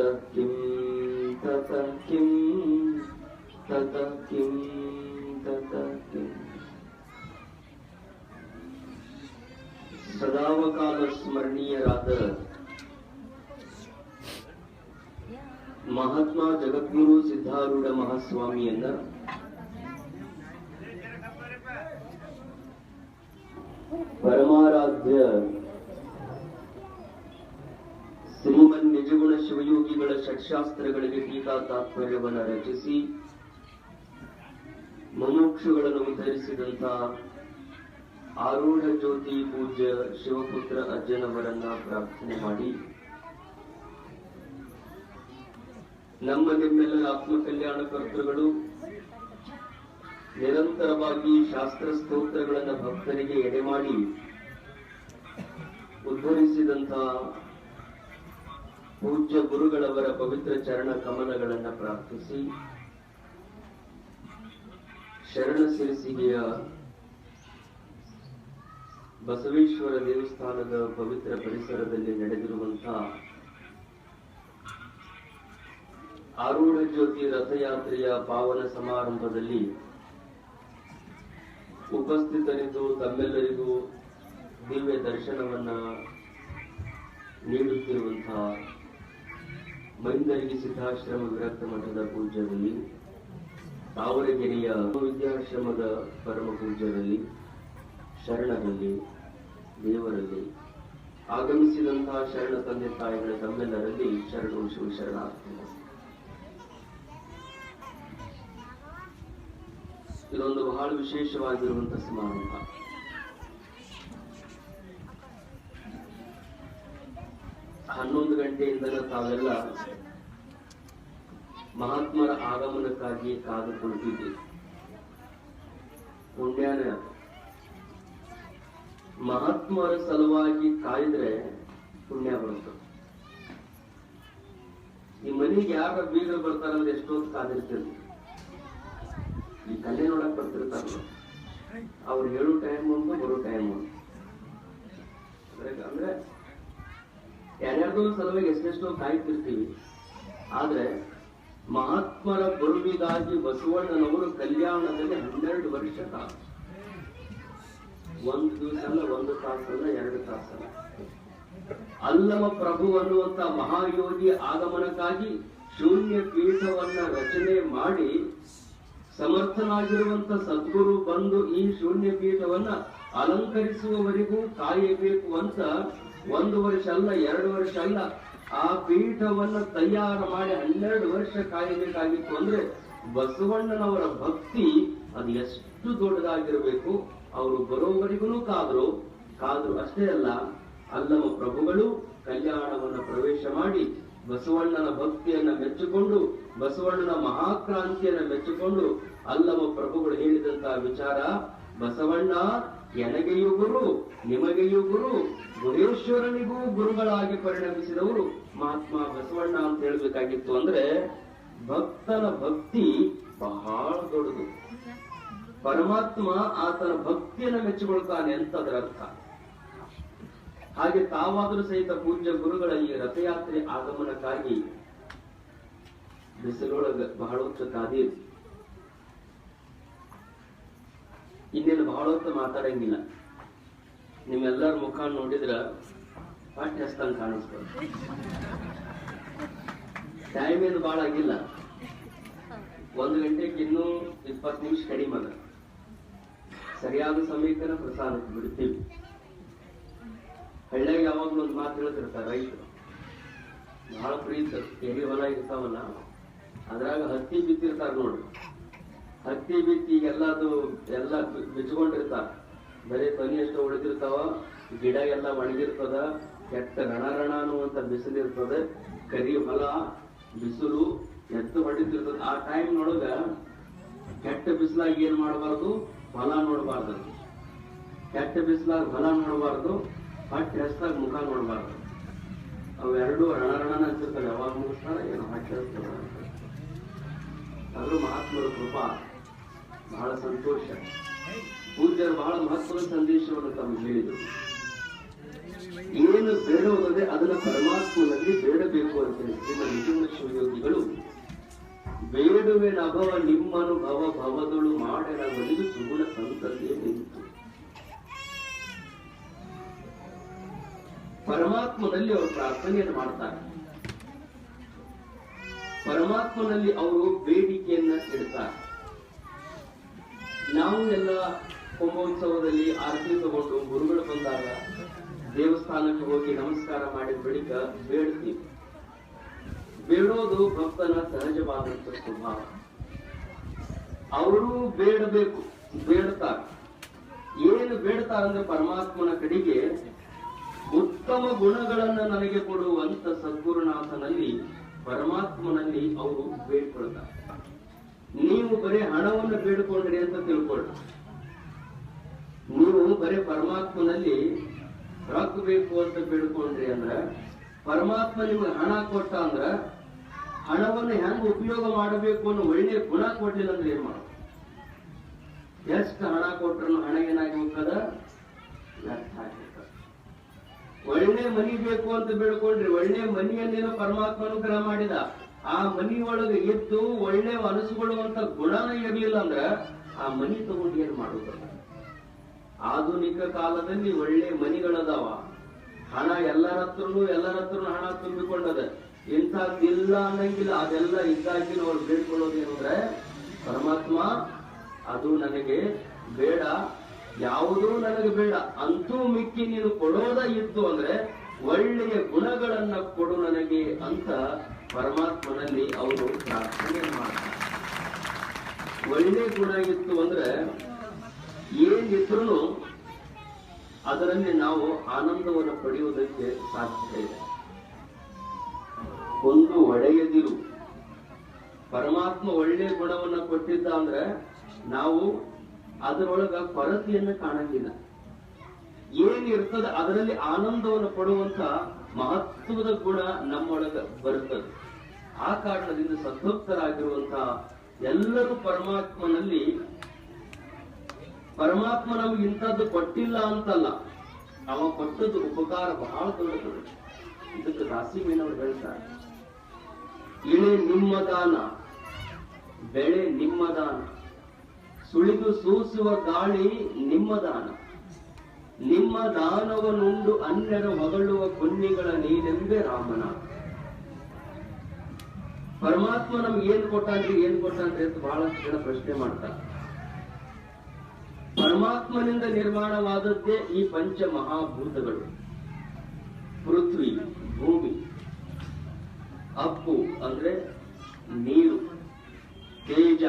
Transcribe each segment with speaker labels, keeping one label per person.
Speaker 1: ततः किं ततः किं ततः किं ततः किं ಸದಾವಕಾಲ ಸ್ಮರಣೀಯರಾದ ಮಹಾತ್ಮ ಜಗದ್ಗುರು ಸಿದ್ಧಾರೂಢ ಮಹಾಸ್ವಾಮಿಯನ್ನ ಪರಮಾರಾಧ್ಯ ಶ್ರೀಮನ್ ನಿಜಗುಣ ಶಿವಯೋಗಿಗಳ ಷಟ್ಶಾಸ್ತ್ರಗಳಿಗೆ ಟೀಕಾ ತಾತ್ಪರ್ಯವನ್ನು ರಚಿಸಿ ಮುಮುಕ್ಷುಗಳನ್ನು ಉದ್ಧರಿಸಿದಂತ ಆರೂಢ ಜ್ಯೋತಿ ಪೂಜ್ಯ ಶಿವಪುತ್ರ ಅಜ್ಜನವರನ್ನ ಪ್ರಾರ್ಥನೆ ಮಾಡಿ ನಮ್ಮ ನಿಮ್ಮೆಲ್ಲರ ಆತ್ಮಕಲ್ಯಾಣ ಕರ್ತೃಗಳು ನಿರಂತರವಾಗಿ ಶಾಸ್ತ್ರ ಸ್ತೋತ್ರಗಳನ್ನು ಭಕ್ತರಿಗೆ ಎಡೆಮಾಡಿ ಉದ್ಧರಿಸಿದಂತ ಪೂಜ್ಯ ಗುರುಗಳವರ ಪವಿತ್ರ ಚರಣ ಕಮಲಗಳನ್ನು ಪ್ರಾರ್ಥಿಸಿ ಶರಣ ಸಿರಿಸಿಗೆಯ ಬಸವೇಶ್ವರ ದೇವಸ್ಥಾನದ ಪವಿತ್ರ ಪರಿಸರದಲ್ಲಿ ನಡೆದಿರುವಂತಹ ಆರೂಢ ಜ್ಯೋತಿ ರಥಯಾತ್ರೆಯ ಪಾವನ ಸಮಾರಂಭದಲ್ಲಿ ಉಪಸ್ಥಿತರಿದ್ದು ತಮ್ಮೆಲ್ಲರಿಗೂ ದಿವ್ಯ ದರ್ಶನವನ್ನ ನೀಡುತ್ತಿರುವಂತಹ ಮೈಂದರ್ಗಿ ಸಿದ್ಧಾಶ್ರಮ ವಿರಕ್ತ ಮಠದ ಪೂಜ್ಯರಲ್ಲಿ, ತಾವರಗೆರೆಯ ವಿದ್ಯಾಶ್ರಮದ ಪರಮ ಪೂಜ್ಯರಲ್ಲಿ, ಶರಣರಲ್ಲಿ, ದೇವರಲ್ಲಿ, ಆಗಮಿಸಿದಂತಹ ಶರಣ ತಂದೆ ತಾಯಿಗಳ ತಮ್ಮೆಲ್ಲರಲ್ಲಿ ಶರಣು ಶಿವ ಶರಣಾರ್ಥಿ. ಇದೊಂದು ಬಹಳ ವಿಶೇಷವಾಗಿರುವಂತಹ ಸಮಾರಂಭ. ಹನ್ನೊಂದು ಗಂಟೆಯಿಂದ ತಾವೆಲ್ಲ ಮಹಾತ್ಮರ ಆಗಮನಕ್ಕಾಗಿ ಕಾದು ಕುಳಿತಿದ್ದೀವಿ. ಪುಣ್ಯನ ಮಹಾತ್ಮರ ಸಲುವಾಗಿ ಕಾಯ್ದ್ರೆ ಪುಣ್ಯ ಬರುತ್ತೆ. ಈ ಮನೆಗೆ ಯಾರ ಬೀಗರು ಬರ್ತಾರಂದ್ರೆ ಎಷ್ಟೊತ್ತು ಕಾದಿರ್ತೀವಿ. ಈ ಕಲೆ ನೋಡಕ್ ಬರ್ತಿರ್ತಾರ, ಅವ್ರು ಹೇಳೋ ಟೈಮ್ ಒಂದು ಬರೋ ಟೈಮ್ ಒಂದು. ಅಂದ್ರೆ ಯಾರ್ಯಾರ್ದೋ ಸಲುವಾಗಿ ಎಷ್ಟೆಷ್ಟೋ ಕಾಯ್ತಿರ್ತೀವಿ. ಆದ್ರೆ ಮಹಾತ್ಮರ ಬರುವಿಗಾಗಿ ಬಸವಣ್ಣನವರು ಕಲ್ಯಾಣದಲ್ಲಿ 12 ವರ್ಷ ಕಾಲ, ಒಂದು ದಿವಸ ಅಲ್ಲ, ಒಂದು ತಾಸಲ್ಲ, 2 ತಾಸಲ್ಲ. ಅಲ್ಲಮ ಪ್ರಭು ಅನ್ನುವಂತ ಮಹಾಯೋಗಿ ಆಗಮನಕ್ಕಾಗಿ ಶೂನ್ಯ ಪೀಠವನ್ನ ರಚನೆ ಮಾಡಿ ಸಮರ್ಥನಾಗಿರುವಂತ ಸದ್ಗುರು ಬಂದು ಈ ಶೂನ್ಯ ಪೀಠವನ್ನ ಅಲಂಕರಿಸುವವರೆಗೂ ಕಾಯಬೇಕು ಅಂತ 1 ವರ್ಷ ಅಲ್ಲ, 2 ವರ್ಷ ಅಲ್ಲ, ಆ ಪೀಠವನ್ನ ತಯಾರು ಮಾಡಿ 12 ವರ್ಷ ಕಾಯಬೇಕಾಗಿತ್ತು. ಅಂದ್ರೆ ಬಸವಣ್ಣನವರ ಭಕ್ತಿ ಅದು ಎಷ್ಟು ದೊಡ್ಡದಾಗಿರ್ಬೇಕು. ಅವರು ಬರೋವರೆಗೂ ಕಾದ್ರು ಅಷ್ಟೇ ಅಲ್ಲ, ಅಲ್ಲಮ ಪ್ರಭುಗಳು ಕಲ್ಯಾಣವನ್ನ ಪ್ರವೇಶ ಮಾಡಿ ಬಸವಣ್ಣನ ಭಕ್ತಿಯನ್ನ ಮೆಚ್ಚಿಕೊಂಡು, ಬಸವಣ್ಣನ ಮಹಾಕ್ರಾಂತಿಯನ್ನ ಮೆಚ್ಚಿಕೊಂಡು, ಅಲ್ಲಮ ಪ್ರಭುಗಳು ಹೇಳಿದಂತಹ ವಿಚಾರ, ಬಸವಣ್ಣ ಎನಗೆಯೂ ಗುರು, ನಿಮಗೆಯೂ ಗುರು, ಗುರೇಶ್ವರನಿಗೂ ಗುರುಗಳಾಗಿ ಪರಿಣಮಿಸಿದವರು ಮಹಾತ್ಮ ಬಸವಣ್ಣ ಅಂತ ಹೇಳ್ಬೇಕಾಗಿತ್ತು. ಅಂದ್ರೆ ಭಕ್ತನ ಭಕ್ತಿ ಬಹಳ ದೊಡ್ಡದು. ಪರಮಾತ್ಮ ಆತನ ಭಕ್ತಿಯನ್ನ ಮೆಚ್ಚಿಕೊಳ್ತಾನೆ ಅಂತದರ ಅರ್ಥ. ಹಾಗೆ ತಾವಾದರೂ ಸಹಿತ ಪೂಜ್ಯ ಗುರುಗಳ ಈ ರಥಯಾತ್ರೆ ಆಗಮನಕ್ಕಾಗಿ ಬಿಸಿಲೊಳಗ ಬಹಳ ಹೊತ್ತು ಕಾದಿರಿ. ಇನ್ನೇನು ಬಹಳ ಹೊತ್ತು ಮಾತಾಡಂಗಿಲ್ಲ. ನಿಮ್ಮೆಲ್ಲರ ಮುಖ ನೋಡಿದ್ರ ಪಾಠ್ಯ ಹಸ್ತಂಗ್ ಕಾಣಿಸ್ಬೋದು. ಟೈಮ್ ಏನು ಬಹಳ ಆಗಿಲ್ಲ, 1 ಗಂಟೆಗೆ ಇನ್ನೂ 20 ನಿಮಿಷ ಕಡಿಮೆ ಅದ. ಸರಿಯಾದ ಸಮಯಕ್ಕೆ ಪ್ರಸಾದಕ್ಕೆ ಬಿಡ್ತೀವಿ. ಹಳ್ಳಿಯಾಗ ಯಾವಾಗ್ಲೂ ಒಂದು ಮಾತು ಹೇಳ್ತಿರ್ತಾರೆ ರೈತರು, ಬಹಳ ಪ್ರೀತ ಎರಿ ಹೊಲ ಇರ್ತಾವಲ್ಲ, ಅದ್ರಾಗ ಹತ್ತಿ ಬಿತ್ತಿರ್ತಾರ ನೋಡ್ರಿ. ಹತ್ತಿ ಬಿತ್ತಿ ಎಲ್ಲ ಬಿಚ್ಕೊಂಡಿರ್ತಾರ, ಬರೀ ತನಿ ಎಷ್ಟು ಉಳಿದಿರ್ತಾವ, ಗಿಡ ಎಲ್ಲ ಒಣಗಿರ್ತದ, ಕೆಟ್ಟ ರಣ ಅನ್ನುವಂತ ಬಿಸಿಲಿರ್ತದೆ, ಕರಿ ಹೊಲ, ಬಿಸಿಲು ಎತ್ತು ಹೊಡಿತಿರ್ತದ. ಆ ಟೈಮ್ ನೊಳಗ ಕೆಟ್ಟ ಬಿಸಿಲಾಗಿ ಏನ್ ಮಾಡಬಾರ್ದು, ಹೊಲ ನೋಡಬಾರ್ದು. ಕೆಟ್ಟ ಬಿಸಿಲಾಗ ಹೊಲ ನೋಡಬಾರ್ದು, ಹೊಟ್ಟೆ ಹೆಸ್ದಾಗ ಮುಖ ನೋಡಬಾರ್ದು. ಅವೆರಡು ರಣ ಅನ್ಸಿರ್ತಾರೆ. ಯಾವಾಗ ಮುಗಿಸ್ತಾರ ಏನೋ ಹೊಟ್ಟೆ ಹಸ್ತದ. ಆದ್ರೂ ಮಹಾತ್ಮರ ಕೃಪಾ, ಬಹಳ ಸಂತೋಷ. ಪೂಜ್ಯರು ಬಹಳ ಮಹತ್ವದ ಸಂದೇಶವನ್ನು ತಮಗೆ ಹೇಳಿದರು. ಏನು ಬೇಡೋದೇ ಅದನ್ನ ಪರಮಾತ್ಮನಲ್ಲಿ ಬೇಡ ಬೇಡಬೇಕು ಅಂತೇಳಿ ಶ್ರೀಮ ನಿಜಗುಣ ಶಿವಯೋಗಿಗಳು ಬೇಡುವೆ ನಭವ ನಿಮ್ಮನುಭವ ಭವದಳು ಮಾಡೆನ ಬಲಿದು ಸುಗುಣ ಸಂತತಿಯೇ ನಿಂತು. ಪರಮಾತ್ಮನಲ್ಲಿ ಅವರು ಪ್ರಾರ್ಥನೆಯನ್ನು ಮಾಡ್ತಾರೆ. ಪರಮಾತ್ಮನಲ್ಲಿ ಅವರು ಬೇಡಿಕೆಯನ್ನ ಇಡ್ತಾರೆ. ನಾವು ಎಲ್ಲ ಕುಂಭೋತ್ಸವದಲ್ಲಿ ಆರತಿ ತಗೊಂಡು ಗುರುಗಳು ಬಂದಾಗ ದೇವಸ್ಥಾನಕ್ಕೆ ಹೋಗಿ ನಮಸ್ಕಾರ ಮಾಡಿದ ಬಳಿಕ ಬೇಡ್ತೀವಿ. ಬೇಡೋದು ಭಕ್ತನ ಸಹಜವಾದಂತ ಸ್ವಭಾವ. ಅವರು ಬೇಡಬೇಕು, ಬೇಡ್ತಾರೆ. ಏನು ಬೇಡ್ತಾರಂದ್ರೆ ಪರಮಾತ್ಮನ ಕಡೆಗೆ ಉತ್ತಮ ಗುಣಗಳನ್ನ ನನಗೆ ಕೊಡುವಂತ ಸದ್ಗುರುನಾಥನಲ್ಲಿ ಪರಮಾತ್ಮನಲ್ಲಿ ಅವರು ಬೇಡ್ಕೊಳ್ತಾರೆ. ನೀವು ಬರೀ ಹಣವನ್ನು ಬೇಡ್ಕೊಂಡ್ರಿ ಅಂತ ತಿಳ್ಕೊಳ್ಳಿ. ನೀವು ಬರೀ ಪರಮಾತ್ಮನಲ್ಲಿ ರೊಕ್ಕ ಬೇಕು ಅಂತ ಬೇಡ್ಕೊಂಡ್ರಿ ಅಂದ್ರ ಪರಮಾತ್ಮ ನಿಮ್ಗೆ ಹಣ ಕೊಟ್ಟ ಅಂದ್ರ ಹಣವನ್ನು ಹೆಂಗ್ ಉಪಯೋಗ ಮಾಡಬೇಕು ಅನ್ನೋ ಒಳ್ಳೆಯ ಗುಣ ಕೊಡ್ಲಿಲ್ಲ ಅಂದ್ರೆ ಏನ್ ಮಾಡೋದು? ಎಷ್ಟು ಹಣ ಕೊಟ್ರು ಹಣ ಏನಾಗಿ ಹೋಗ್ತದ? ವ್ಯರ್ಥ ಆಗಿರ್ತದ. ಒಳ್ಳೆ ಮನಿ ಬೇಕು ಅಂತ ಬೇಡ್ಕೊಂಡ್ರಿ, ಒಳ್ಳೆ ಮನಿಯನ್ನೇನೋ ಪರಮಾತ್ಮ ಅನುಗ್ರಹ ಮಾಡಿದ. ಆ ಮನಿ ಒಳಗೆ ಇದ್ದು ಒಳ್ಳೆ ಅನಿಸ್ಕೊಳ್ಳುವಂತ ಗುಣನ ಇರ್ಲಿಲ್ಲ ಅಂದ್ರ ಆ ಮನಿ ತಗೊಂಡು ಏನ್ ಮಾಡುದ? ಆಧುನಿಕ ಕಾಲದಲ್ಲಿ ಒಳ್ಳೆ ಮನಿಗಳದಾವ, ಹಣ ಎಲ್ಲರ ಹತ್ರನು ಹಣ ತುಂಬಿಕೊಂಡದ. ಇಂಥದ್ದಿಲ್ಲ ಅನ್ನಂಗಿಲ್ಲ, ಅದೆಲ್ಲ ಇದ್ದಾಗಿನ ಅವ್ರು ಬೇಡ್ಕೊಳ್ಳೋದೇನಂದ್ರೆ ಪರಮಾತ್ಮ ಅದು ನನಗೆ ಬೇಡ, ಯಾವುದೂ ನನಗೆ ಬೇಡ, ಅಂತೂ ಮಿಕ್ಕಿ ನೀನು ಕೊಡೋದ ಇತ್ತು ಅಂದ್ರೆ ಒಳ್ಳೆಯ ಗುಣಗಳನ್ನ ಕೊಡು ನನಗೆ ಅಂತ ಪರಮಾತ್ಮನಲ್ಲಿ ಅವರು ಪ್ರಾರ್ಥನೆ ಮಾಡ್ತಾರೆ. ಒಳ್ಳೆ ಗುಣ ಇತ್ತು ಅಂದ್ರೆ ಏನಿದ್ರು ಅದರಲ್ಲಿ ನಾವು ಆನಂದವನ್ನು ಪಡೆಯುವುದಕ್ಕೆ ಸಾಧ್ಯತೆ ಇದೆ. ಒಂದು ಒಡೆಯದಿರು. ಪರಮಾತ್ಮ ಒಳ್ಳೆ ಗುಣವನ್ನ ಕೊಟ್ಟಿದ್ದ ಅಂದ್ರೆ ನಾವು ಅದರೊಳಗ ಕೊರತೆಯನ್ನು ಕಾಣಂಗಿಲ್ಲ. ಏನಿರ್ತದ ಅದರಲ್ಲಿ ಆನಂದವನ್ನು ಪಡುವಂತ ಮಹತ್ವದ ಗುಣ ನಮ್ಮೊಳಗ ಬರುತ್ತದೆ. ಆ ಕಾರಣದಿಂದ ಸದ್ಭಕ್ತರಾಗಿರುವಂತ ಎಲ್ಲರೂ ಪರಮಾತ್ಮ ನಮ್ಗೆ ಇಂಥದ್ದು ಕೊಟ್ಟಿಲ್ಲ ಅಂತಲ್ಲ, ಅವ ಕೊಟ್ಟದ್ದು ಉಪಕಾರ ಬಹಳ ದೊಡ್ಡದು. ಇದಕ್ಕೆ ದಾಸಿಮೀನವರು ಹೇಳ್ತಾರೆ, ಇಳೆ ನಿಮ್ಮ ದಾನ, ಬೆಳೆ ನಿಮ್ಮ ದಾನ, ಸುಳಿದು ಸೂಸುವ ಗಾಳಿ ನಿಮ್ಮ ದಾನ, ನಿಮ್ಮ ದಾನವನ್ನುಂಡು ಅನ್ಯರ ಹೊಗಳುವ ಪುಣ್ಯಗಳ ನೀನೆಂಬೆ ರಾಮನ. ಪರಮಾತ್ಮ ನಮ್ಗೆ ಏನ್ ಕೊಟ್ಟಾನ್ರಿ ಅಂತ ಬಹಳಷ್ಟು ಜನ ಪ್ರಶ್ನೆ ಮಾಡ್ತಾರೆ. ಪರಮಾತ್ಮನಿಂದ ನಿರ್ಮಾಣವಾದದ್ದೇ ಈ ಪಂಚ ಮಹಾಭೂತಗಳು. ಪೃಥ್ವಿ, ಭೂಮಿ, ಅಪ್ಪು ಅಂದ್ರೆ ನೀರು, ತೇಜ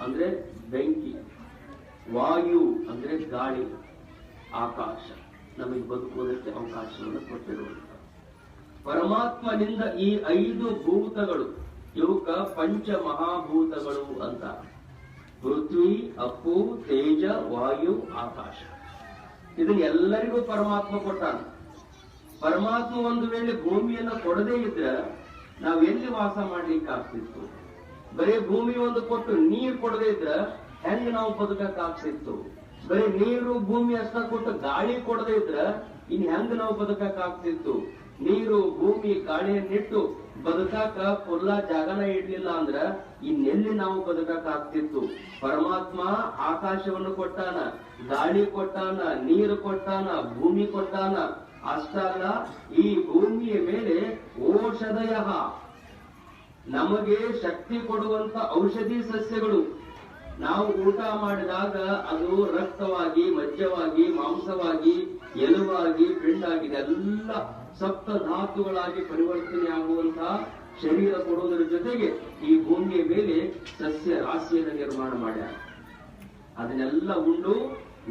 Speaker 1: ಅಂದ್ರೆ ಬೆಂಕಿ, ವಾಯು ಅಂದ್ರೆ ಗಾಳಿ, ಆಕಾಶ ನಮಗೆ ಬದುಕುವುದಕ್ಕೆ ಅವಕಾಶವನ್ನು ಕೊಟ್ಟಿರುವಂತ ಪರಮಾತ್ಮನಿಂದ ಈ 5 ಭೂತಗಳು, ಇವಕ್ಕ ಪಂಚ ಮಹಾಭೂತಗಳು ಅಂತ. ಪೃಥ್ವಿ, ಅಪ್ಪು, ತೇಜ, ವಾಯು, ಆಕಾಶ. ಇದನ್ನ ಎಲ್ಲರಿಗೂ ಪರಮಾತ್ಮ ಕೊಟ್ಟಾನ. ಪರಮಾತ್ಮ ಒಂದು ವೇಳೆ ಭೂಮಿಯನ್ನ ಕೊಡದೇ ಇದ್ರೆ ನಾವೆಲ್ಲಿ ವಾಸ ಮಾಡ್ಲಿಕ್ಕೆ ಆಗ್ತಿತ್ತು? ಬರೀ ಭೂಮಿ ಒಂದು ಕೊಟ್ಟು ನೀರು ಕೊಡದೇ ಇದ್ರೆ ಹೆಂಗ್ ನಾವು ಬದುಕಕ್ ಆಗ್ತಿತ್ತು? ಬರೀ ನೀರು ಭೂಮಿ ಅಷ್ಟ ಕೊಟ್ಟು ಗಾಳಿ ಕೊಡದೇ ಇದ್ರೆ ಇನ್ ಹೆಂಗ್ ನಾವು ಬದುಕಕ್ ಆಗ್ತಿತ್ತು? ನೀರು ಭೂಮಿ ಗಾಳಿಯನ್ನಿಟ್ಟು ಬದುಕಾಕ ಪುಲ್ಲ ಜಾಗನ ಇಡ್ಲಿಲ್ಲ ಅಂದ್ರ ಇನ್ನೆಲ್ಲಿ ನಾವು ಬದುಕಕ್ ಆಗ್ತಿತ್ತು? ಪರಮಾತ್ಮ ಆಕಾಶವನ್ನು ಕೊಟ್ಟಾನ, ಗಾಳಿ ಕೊಟ್ಟಾನ, ನೀರು ಕೊಟ್ಟಾನ, ಭೂಮಿ ಕೊಟ್ಟಾನ. ಅಷ್ಟಲ್ಲ, ಈ ಭೂಮಿಯ ಮೇಲೆ ಔಷಧಯ, ನಮಗೆ ಶಕ್ತಿ ಕೊಡುವಂತ ಔಷಧಿ ಸಸ್ಯಗಳು. ನಾವು ಊಟ ಮಾಡಿದಾಗ ಅದು ರಕ್ತವಾಗಿ, ಮಜ್ಜವಾಗಿ, ಮಾಂಸವಾಗಿ, ಎಲುವಾಗಿ, ಪಿಂಡಾಗಿ ಎಲ್ಲ ಸಪ್ತ ಧಾತುಗಳಾಗಿ ಪರಿವರ್ತನೆ ಆಗುವಂತಹ ಶರೀರ ಕೊಡುವುದರ ಜೊತೆಗೆ ಈ ಭೂಮಿಯ ಮೇಲೆ ಸಸ್ಯ ರಾಶಿಯನ್ನು ನಿರ್ಮಾಣ ಮಾಡ್ಯಾರ. ಅದನ್ನೆಲ್ಲ ಉಂಡು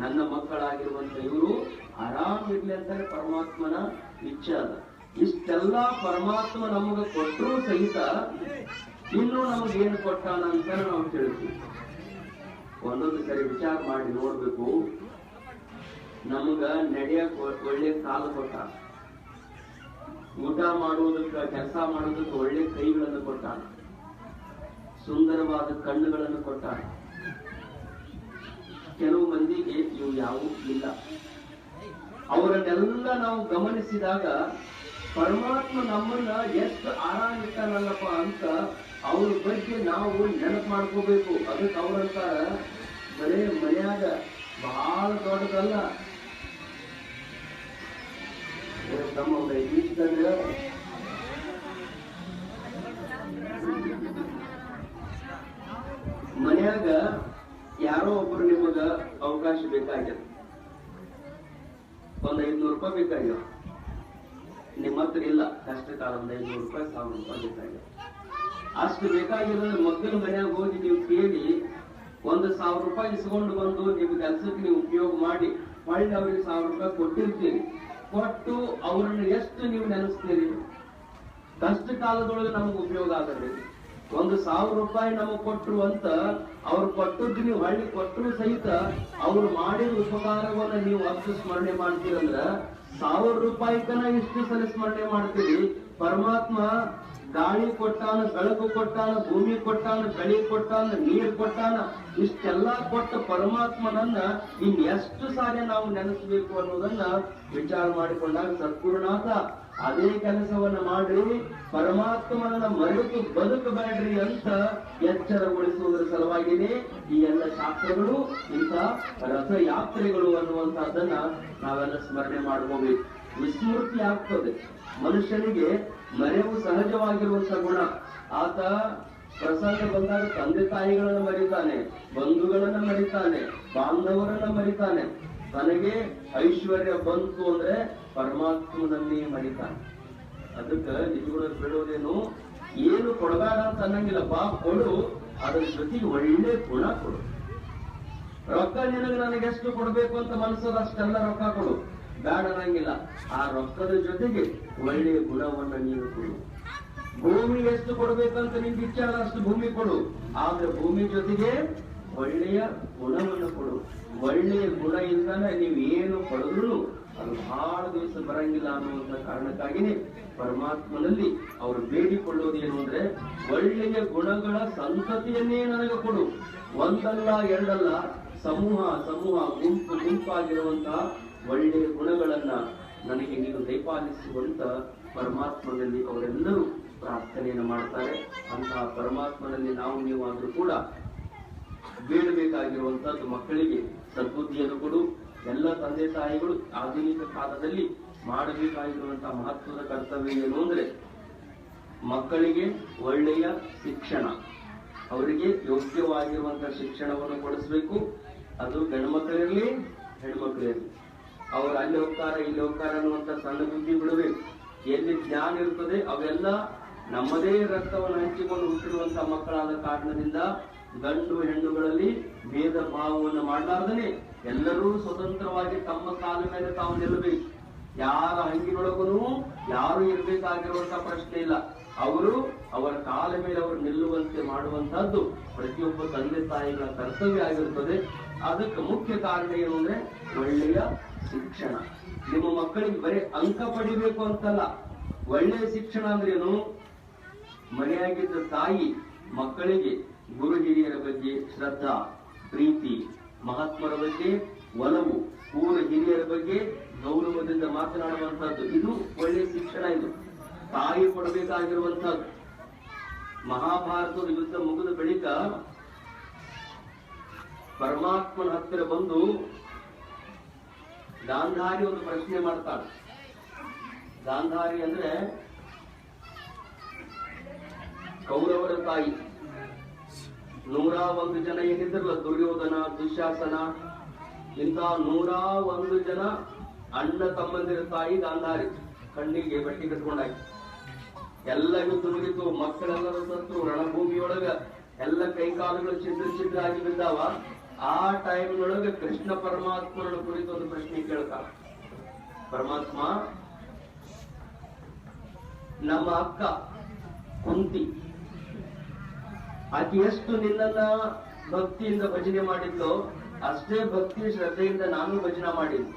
Speaker 1: ನನ್ನ ಮಕ್ಕಳಾಗಿರುವಂತ ಇವರು ಆರಾಮಿರ್ಲಿ ಅಂತಾರೆ ಪರಮಾತ್ಮನ ಇಚ್ಛೆ ಅದ. ಇಷ್ಟೆಲ್ಲ ಪರಮಾತ್ಮ ನಮಗ ಕೊಟ್ಟರೂ ಸಹಿತ ಇನ್ನೂ ನಮಗೇನು ಕೊಟ್ಟಾನ ಅಂತ ನಾವು ತಿಳಿಸ್ತೀವಿ. ಒಂದೊಂದು ಸರಿ ವಿಚಾರ ಮಾಡಿ ನೋಡ್ಬೇಕು. ನಮಗ ನಡೆಯಕ್ ಒಳ್ಳೆ ಕಾಲ ಕೊಟ್ಟ, ಊಟ ಮಾಡುವುದಕ್ಕೆ, ಕೆಲಸ ಮಾಡುವುದಕ್ಕೆ ಒಳ್ಳೆ ಕೈಗಳನ್ನು ಕೊಟ್ಟಾನ, ಸುಂದರವಾದ ಕಣ್ಣುಗಳನ್ನು ಕೊಟ್ಟಾನ. ಕೆಲವು ಮಂದಿಗೆ ಇವು ಯಾವೂ ಇಲ್ಲ. ಅವರನ್ನೆಲ್ಲ ನಾವು ಗಮನಿಸಿದಾಗ ಪರಮಾತ್ಮ ನಮ್ಮನ್ನ ಎಷ್ಟು ಆರಾಮಿಟ್ಟಾನಲ್ಲಪ್ಪ ಅಂತ ಅವ್ರ ಬಗ್ಗೆ ನಾವು ನೆನಪು ಮಾಡ್ಕೋಬೇಕು. ಅದಕ್ಕೆ ಅವ್ರಂತಾರ ಬರೇ ಮನ್ಯಾಗ ಬಹಳ ದೊಡ್ಡದಲ್ಲ ತಮ್ಮ ಈಗಿದ್ರೆ ಮನ್ಯಾಗ ಯಾರೋ ಒಬ್ರು ನಿಮಗ ಅವಕಾಶ ಬೇಕಾಗ್ಯದ, ಒಂದ್ 500 ರೂಪಾಯಿ ಬೇಕಾಗ್ಯವ, ನಿಮ್ಮ ಹತ್ರ ಇಲ್ಲ, ಕಷ್ಟ ಕಾಲ ಒಂದ್ 500 ರೂಪಾಯಿ 1000 ರೂಪಾಯಿ ಬೇಕಾಗ್ಯವ. ಅಷ್ಟು ಬೇಕಾಗಿರೋದ್ರೆ ಮಕ್ಕಳ ಮನ್ಯಾಗ ಹೋಗಿ ನೀವು ಕೇಳಿ 1000 ರೂಪಾಯಿ ಇಸ್ಕೊಂಡು ಬಂದು ನಿಮ್ ಕೆಲ್ಸಕ್ಕೆ ನೀವು ಉಪಯೋಗ ಮಾಡಿ ಹೊಳ್ಳಿ ಅವ್ರಿಗೆ 1000 ರೂಪಾಯಿ ಕೊಟ್ಟಿರ್ತೀರಿ. ಕೊಟ್ಟು ಅವ್ರನ್ನ ಎಷ್ಟು ನೀವು ನೆನೆಸ್ತೀರಿ? ಕಷ್ಟ ಕಾಲದೊಳಗೆ ನಮ್ಗೆ ಉಪಯೋಗ ಆಗದೆ 1000 ರೂಪಾಯಿ ನಮಗ್ ಕೊಟ್ರು ಅಂತ ಅವ್ರು ಕೊಟ್ಟದ್ದು ನೀವು ಹಳ್ಳಿ ಕೊಟ್ಟರು ಸಹಿತ ಅವ್ರು ಮಾಡಿದ ಉಪಕಾರವನ್ನ ನೀವು ಅಷ್ಟು ಸ್ಮರಣೆ ಮಾಡ್ತೀರಂದ್ರ 1000 ರೂಪಾಯಿಕನ ಇಷ್ಟು ಸಲ ಸ್ಮರಣೆ ಮಾಡ್ತೀರಿ. ಪರಮಾತ್ಮ ಗಾಳಿ ಕೊಟ್ಟಾನ, ಬೆಳಕು ಕೊಟ್ಟಾನ, ಭೂಮಿ ಕೊಟ್ಟಾನ, ಬೆಳೆ ಕೊಟ್ಟಾನ, ನೀರು ಕೊಟ್ಟಾನ, ಇಷ್ಟೆಲ್ಲಾ ಕೊಟ್ಟ ಪರಮಾತ್ಮನನ್ನ ಎಷ್ಟು ಸಾರಿ ನಾವು ನೆನೆಸ್ಬೇಕು ಅನ್ನೋದನ್ನ ವಿಚಾರ ಮಾಡಿಕೊಂಡಾಗ ಸದ್ಗುರುನಾಥ ಅದೇ ಕೆಲಸವನ್ನ ಮಾಡ್ರಿ, ಪರಮಾತ್ಮನನ್ನ ಮರೆತು ಬದುಕಬೇಡ್ರಿ ಅಂತ ಎಚ್ಚರಗೊಳಿಸುವುದರ ಸಲುವಾಗಿನೇ ಈ ಎಲ್ಲ ಶಾಸ್ತ್ರಗಳು, ಇಂಥ ರಥಯಾತ್ರೆಗಳು ಅನ್ನುವಂತಹದ್ದನ್ನ ನಾವೆಲ್ಲ ಸ್ಮರಣೆ ಮಾಡ್ಕೋಬೇಕು. ವಿಸ್ಮೃತಿ ಆಗ್ತದೆ ಮನುಷ್ಯನಿಗೆ, ಮರೆವು ಸಹಜವಾಗಿರುವಂತ ಗುಣ. ಆತ ಪ್ರಸಂಗ ಬಂದಾಗ ತಂದೆ ತಾಯಿಗಳನ್ನ ಮರಿತಾನೆ, ಬಂಧುಗಳನ್ನ ಮರಿತಾನೆ, ಬಾಂಧವರನ್ನ ಮರಿತಾನೆ. ತನಗೆ ಐಶ್ವರ್ಯ ಬಂತು ಅಂದ್ರೆ ಪರಮಾತ್ಮನಲ್ಲಿ ಮರಿತಾನೆ. ಅದಕ್ಕ ನಿಜಗಳು ಬಿಡೋದೇನು, ಏನು ಕೊಡಬೇಡ ಅಂತ ಅನ್ನಂಗಿಲ್ಲಪ್ಪ, ಕೊಡು, ಅದ್ರ ಜೊತೆಗೆ ಒಳ್ಳೆ ಗುಣ ಕೊಡು. ರೊಕ್ಕ ನಿನಗೆ ನನಗೆಷ್ಟು ಕೊಡ್ಬೇಕು ಅಂತ ಮನಸ್ಸದ ಅಷ್ಟೆಲ್ಲ ರೊಕ್ಕ ಕೊಡು, ಬೇಡ ಅನ್ನಂಗಿಲ್ಲ. ಆ ರೊಕ್ಕದ ಜೊತೆಗೆ ಒಳ್ಳೆಯ ಗುಣವನ್ನ ನೀನು ಕೊಡು. ಭೂಮಿ ಎಷ್ಟು ಕೊಡ್ಬೇಕಂತ ನಿನ್ಗೆ ಇಚ್ಛೆ ಅಷ್ಟು ಭೂಮಿ ಕೊಡು, ಆದ್ರೆ ಭೂಮಿ ಜೊತೆಗೆ ಒಳ್ಳೆಯ ಗುಣವನ್ನು ಕೊಡು. ಒಳ್ಳೆಯ ಗುಣ ಇಲ್ದಾನೆ ನೀವೇನು ಪಡೆದ್ರು ಅದು ಬಹಳ ದಿವಸ ಬರಂಗಿಲ್ಲ ಅನ್ನುವಂತ ಕಾರಣಕ್ಕಾಗಿನೇ ಪರಮಾತ್ಮನಲ್ಲಿ ಅವರು ಬೇಡಿಕೊಳ್ಳೋದೇನು ಅಂದ್ರೆ ಒಳ್ಳೆಯ ಗುಣಗಳ ಸಂತತಿಯನ್ನೇ ನನಗೆ ಕೊಡು. ಒಂದಲ್ಲ ಎರಡಲ್ಲ, ಸಮೂಹ ಸಮೂಹ ಗುಂಪು ಗುಂಪಾಗಿರುವಂತಹ ಒಳ್ಳೆಯ ಗುಣಗಳನ್ನ ನನಗೆ ನೀನು ದಯಪಾಲಿಸುವಂತ ಪರಮಾತ್ಮನಲ್ಲಿ ಅವರೆಲ್ಲರೂ ಪ್ರಾರ್ಥನೆಯನ್ನು ಮಾಡ್ತಾರೆ. ಅಂತಹ ಪರಮಾತ್ಮನಲ್ಲಿ ನಾವು ನೀವಾದ್ರೂ ಕೂಡ ಬೇಡಬೇಕಾಗಿರುವಂತದ್ದು ಮಕ್ಕಳಿಗೆ ಸದ್ಬುದ್ಧಿಯನ್ನು ಕೊಡು. ಎಲ್ಲ ತಂದೆ ತಾಯಿಗಳು ಆಧುನಿಕ ಕಾಲದಲ್ಲಿ ಮಾಡಬೇಕಾಗಿರುವಂತಹ ಮಹತ್ವದ ಕರ್ತವ್ಯ ಏನು ಅಂದ್ರೆ ಮಕ್ಕಳಿಗೆ ಒಳ್ಳೆಯ ಶಿಕ್ಷಣ, ಅವರಿಗೆ ಯೋಗ್ಯವಾಗಿರುವಂತಹ ಶಿಕ್ಷಣವನ್ನು ಕೊಡಿಸ್ಬೇಕು. ಅದು ಗಂಡು ಮಕ್ಕಳಿರಲಿ ಹೆಣ್ಮಕ್ಳಿರಲಿ, ಅವ್ರು ಅಲ್ಲಿ ಹೋಗ್ತಾರ ಇಲ್ಲಿ ಹೋಗ್ತಾರ ಅನ್ನುವಂತ ಸಣ್ಣ ಬುದ್ಧಿ ಬಿಡಬೇಕು. ಎಲ್ಲಿ ಜ್ಞಾನ ಇರ್ತದೆ ಅವೆಲ್ಲ ನಮ್ಮದೇ ರಕ್ತವನ್ನು ಹಂಚಿಕೊಂಡು ಹುಟ್ಟಿರುವಂತಹ ಮಕ್ಕಳಾದ ಕಾರಣದಿಂದ ಗಂಡು ಹೆಣ್ಣುಗಳಲ್ಲಿ ಭೇದ ಭಾವವನ್ನು ಮಾಡಲಾರ್ದನೆ ಎಲ್ಲರೂ ಸ್ವತಂತ್ರವಾಗಿ ತಮ್ಮ ಕಾಲ ಮೇಲೆ ತಾವು ನಿಲ್ಲಬೇಕು. ಯಾರ ಹಂಗಿನೊಳಗೂ ಯಾರು ಇರಬೇಕಾಗಿರುವಂತಹ ಪ್ರಶ್ನೆ ಇಲ್ಲ. ಅವರು ಅವರ ಕಾಲ ಮೇಲೆ ಅವರು ನಿಲ್ಲುವಂತೆ ಮಾಡುವಂತಹದ್ದು ಪ್ರತಿಯೊಬ್ಬ ತಂದೆ ತಾಯಿಗಳ ಕರ್ತವ್ಯ ಆಗಿರುತ್ತದೆ. ಅದಕ್ಕೆ ಮುಖ್ಯ ಕಾರಣ ಏನು ಅಂದ್ರೆ ಒಳ್ಳೆಯ ಶಿಕ್ಷಣ. ನಿಮ್ಮ ಮಕ್ಕಳಿಗೆ ಬರೀ ಅಂಕ ಪಡಿಬೇಕು ಅಂತಲ್ಲ, ಒಳ್ಳೆಯ ಶಿಕ್ಷಣ ಅಂದ್ರೇನು, ಮನೆಯಾಗಿದ್ದ ತಾಯಿ ಮಕ್ಕಳಿಗೆ ಗುರು ಹಿರಿಯರ ಬಗ್ಗೆ ಶ್ರದ್ಧಾ, ಪ್ರೀತಿ, ಮಹಾತ್ಮರ ಬಗ್ಗೆ ಒಲವು, ಪೂರ್ವ ಹಿರಿಯರ ಬಗ್ಗೆ ಗೌರವದಿಂದ ಮಾತನಾಡುವಂತಹದ್ದು, ಇದು ಒಳ್ಳೆಯ ಶಿಕ್ಷಣ. ಇದು ತಾಯಿ ಕೊಡಬೇಕಾಗಿರುವಂತಹದ್ದು. ಮಹಾಭಾರತದ ಯುದ್ಧ ಮುಗಿದ ಬಳಿಕ ಪರಮಾತ್ಮನ ಹತ್ತಿರ ಬಂದು ಗಾಂಧಾರಿ ಒಂದು ಪ್ರಶ್ನೆ ಮಾಡ್ತಾಳೆ. ಗಾಂಧಾರಿ ಅಂದ್ರೆ ಕೌರವರ ತಾಯಿ. 101 ಜನ ಏನಿದ್ರಲ್ಲ, ದುರ್ಯೋಧನ, ದುಶ್ಯಾಸನ, ಇಂಥ 101 ಜನ ಅಣ್ಣ ತಮ್ಮಂದಿರ ತಾಯಿ ಗಾಂಧಾರಿ. ಕಣ್ಣಿಗೆ ಬಟ್ಟೆ ಕಟ್ಕೊಂಡಾಗಿ ಎಲ್ಲ ಯುದ್ಧ ಮುಗಿತು, ಮಕ್ಕಳೆಲ್ಲರೂ ಸತ್ತು, ರಣಭೂಮಿಯೊಳಗ ಎಲ್ಲ ಕೈಕಾಲುಗಳು ಛಿದ್ರ ಆಗಿ ಬಿದ್ದಾವ. ಆ ಟೈಮ್ನೊಳಗೆ ಕೃಷ್ಣ ಪರಮಾತ್ಮನ ಕುರಿತು ಒಂದು ಪ್ರಶ್ನೆ ಕೇಳ್ತಾರ. ಪರಮಾತ್ಮ, ನಮ್ಮ ಅಕ್ಕ ಕುಂತಿ ಆಕೆ ಎಷ್ಟು ನಿನ್ನನ್ನ ಭಕ್ತಿಯಿಂದ ಭಜನೆ ಮಾಡಿದ್ಲೋ ಅಷ್ಟೇ ಭಕ್ತಿ ಶ್ರದ್ಧೆಯಿಂದ ನಾನು ಭಜನೆ ಮಾಡಿದ್ದೆ.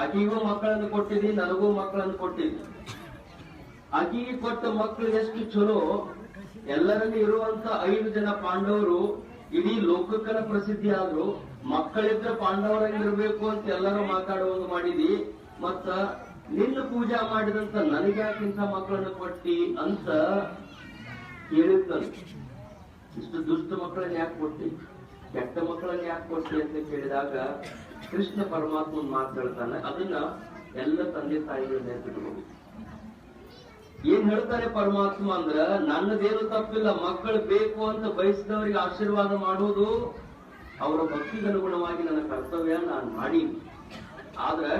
Speaker 1: ಆಕೆಗೂ ಮಕ್ಕಳನ್ನು ಕೊಟ್ಟಿದ್ದಿ, ನನಗೂ ಮಕ್ಕಳನ್ನು ಕೊಟ್ಟಿದ್ದಿ. ಆಕೆಗೆ ಕೊಟ್ಟ ಮಕ್ಕಳು ಎಷ್ಟು ಚಲೋ. ಎಲ್ಲರಲ್ಲಿ ಇರುವಂತ 5 ಜನ ಪಾಂಡವರು ಇಡೀ ಲೋಕಕ್ಕನ ಪ್ರಸಿದ್ಧಿ ಆದ್ರು. ಮಕ್ಕಳಿದ್ರೆ ಪಾಂಡವರಾಗಿರ್ಬೇಕು ಅಂತ ಎಲ್ಲರೂ ಮಾತಾಡುವಂಗ ಮಾಡಿದಿ. ಮತ್ತ ನಿನ್ನ ಪೂಜಾ ಮಾಡಿದಂತ ನನಗ್ಯಾಕಿಂತ ಮಕ್ಕಳನ್ನು ಕೊಟ್ಟಿ ಅಂತ ಕೇಳಿದ್ನಂತ. ಇಷ್ಟು ದುಷ್ಟ ಮಕ್ಕಳನ್ನ ಯಾಕೆ ಕೊಟ್ಟಿ, ಕೆಟ್ಟ ಮಕ್ಕಳನ್ನ ಯಾಕೆ ಕೊಟ್ಟಿ ಅಂತ ಕೇಳಿದಾಗ ಕೃಷ್ಣ ಪರಮಾತ್ಮನ್ ಮಾತಾಡ್ತಾನೆ. ಅದನ್ನ ಎಲ್ಲ ತಂದೆ ತಾಯಿಗಳ ನೆನಪಿಟ್ಕೊಂಡು ಏನ್ ಹೇಳ್ತಾರೆ ಪರಮಾತ್ಮ ಅಂದ್ರ, ನನ್ನದೇನು ತಪ್ಪಿಲ್ಲ, ಮಕ್ಕಳು ಬೇಕು ಅಂತ ಬಯಸಿದವರಿಗೆ ಆಶೀರ್ವಾದ ಮಾಡುವುದು ಅವರ ಭಕ್ತಿಗನುಗುಣವಾಗಿ ನನ್ನ ಕರ್ತವ್ಯ, ನಾನು ಮಾಡಿ. ಆದ್ರೆ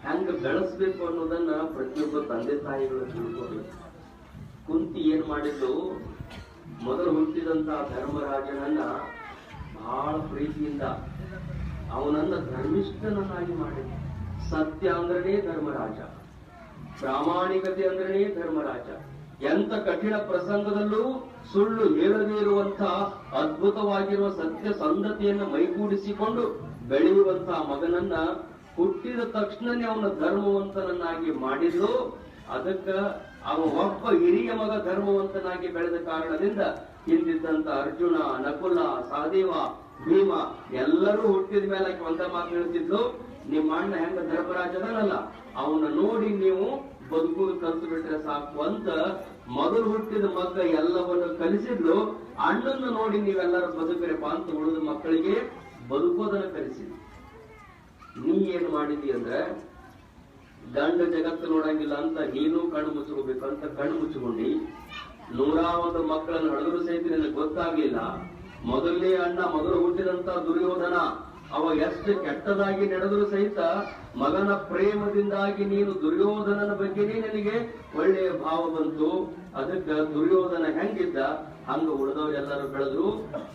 Speaker 1: ಹೆಂಗ ಬೆಳೆಸ್ಬೇಕು ಅನ್ನೋದನ್ನ ಪ್ರತಿಯೊಬ್ಬ ತಂದೆ ತಾಯಿಗಳು ತಿಳ್ಕೋಬೇಕು. ಕುಂತಿ ಏನ್ ಮಾಡಿದ್ದು, ಮೊದಲು ಹುಟ್ಟಿದಂತ ಧರ್ಮರಾಜನನ್ನ ಬಹಳ ಪ್ರೀತಿಯಿಂದ ಅವನನ್ನ ಧರ್ಮಿಷ್ಠನನ್ನಾಗಿ ಮಾಡಿದ. ಸತ್ಯ ಅಂದ್ರನೇ ಧರ್ಮರಾಜ, ಪ್ರಾಮಾಣಿಕತೆ ಅಂದ್ರನೇ ಧರ್ಮರಾಜ. ಎಂತ ಕಠಿಣ ಪ್ರಸಂಗದಲ್ಲೂ ಸುಳ್ಳು ಹೇಳದೇ ಇರುವಂತ ಅದ್ಭುತವಾಗಿರುವ ಸತ್ಯ ಸಂಧತೆಯನ್ನು ಮೈಗೂಡಿಸಿಕೊಂಡು ಬೆಳೆಯುವಂತ ಮಗನನ್ನ ಹುಟ್ಟಿದ ತಕ್ಷಣನೇ ಅವನ ಧರ್ಮವಂತನನ್ನಾಗಿ ಮಾಡಿದ್ರು. ಅದಕ್ಕ ಅವ ಒಬ್ಬ ಹಿರಿಯ ಮಗ ಧರ್ಮವಂತನಾಗಿ ಬೆಳೆದ ಕಾರಣದಿಂದ ಹಿಂದಿದ್ದಂತ ಅರ್ಜುನ, ನಕುಲ, ಸಹದೇವ, ಭೀಮ ಎಲ್ಲರೂ ಹುಟ್ಟಿದ ಮೇಲೆ ಒಂದ ಮಾತು ಹೇಳ್ತಿದ್ಲು, ನಿಮ್ಮ ಅಣ್ಣ ಹೆಂಗ ಧರ್ಮರಾಜನಲ್ಲ ಅವನ ನೋಡಿ ನೀವು ಬದುಕುವುದು ಕಲ್ತು ಬಿಟ್ರೆ ಸಾಕು ಅಂತ ಮೊದಲು ಹುಟ್ಟಿದ ಮಗ ಎಲ್ಲವನ್ನು ಕಲಿಸಿದ್ಲು. ಅಣ್ಣನ್ನು ನೋಡಿ ನೀವೆಲ್ಲರೂ ಬದುಕ್ರಪ್ಪ ಅಂತ ಉಳಿದ ಮಕ್ಕಳಿಗೆ ಬದುಕೋದನ್ನ ಕಲಿಸಿದ್ಲು. ನೀ ಏನ್ ಮಾಡಿದಿ ಅಂದ್ರೆ, ಗಂಡ ಜಗತ್ತು ನೋಡಂಗಿಲ್ಲ ಅಂತ ನೀನು ಕಣ್ಣು ಮುಚ್ಕೋಬೇಕಂತ ಕಣ್ಣು ಮುಚ್ಚಿಕೊಂಡಿ. 101 ಮಕ್ಕಳನ್ನು ಹಡಿದ್ರು ಸಹಿತ ನಿನಗೆ ಗೊತ್ತಾಗ್ಲಿಲ್ಲ. ಮೊದಲನೇ ಅಣ್ಣ, ಮೊದಲು ಹುಟ್ಟಿದಂತ ದುರ್ಯೋಧನ, ಅವ ಎಷ್ಟು ಕೆಟ್ಟದಾಗಿ ನಡೆದ್ರು ಸಹಿತ ಮಗನ ಪ್ರೇಮದಿಂದಾಗಿ ನೀನು ದುರ್ಯೋಧನನ ಬಗ್ಗೆನೇ ನಿನಗೆ ಒಳ್ಳೆಯ ಭಾವ ಬಂತು. ಅದಕ್ಕ ದುರ್ಯೋಧನ ಹೆಂಗಿದ್ದ ಹಂಗ ಉಳಿದವರೆಲ್ಲರೂ ಬೆಳೆದ್ರು.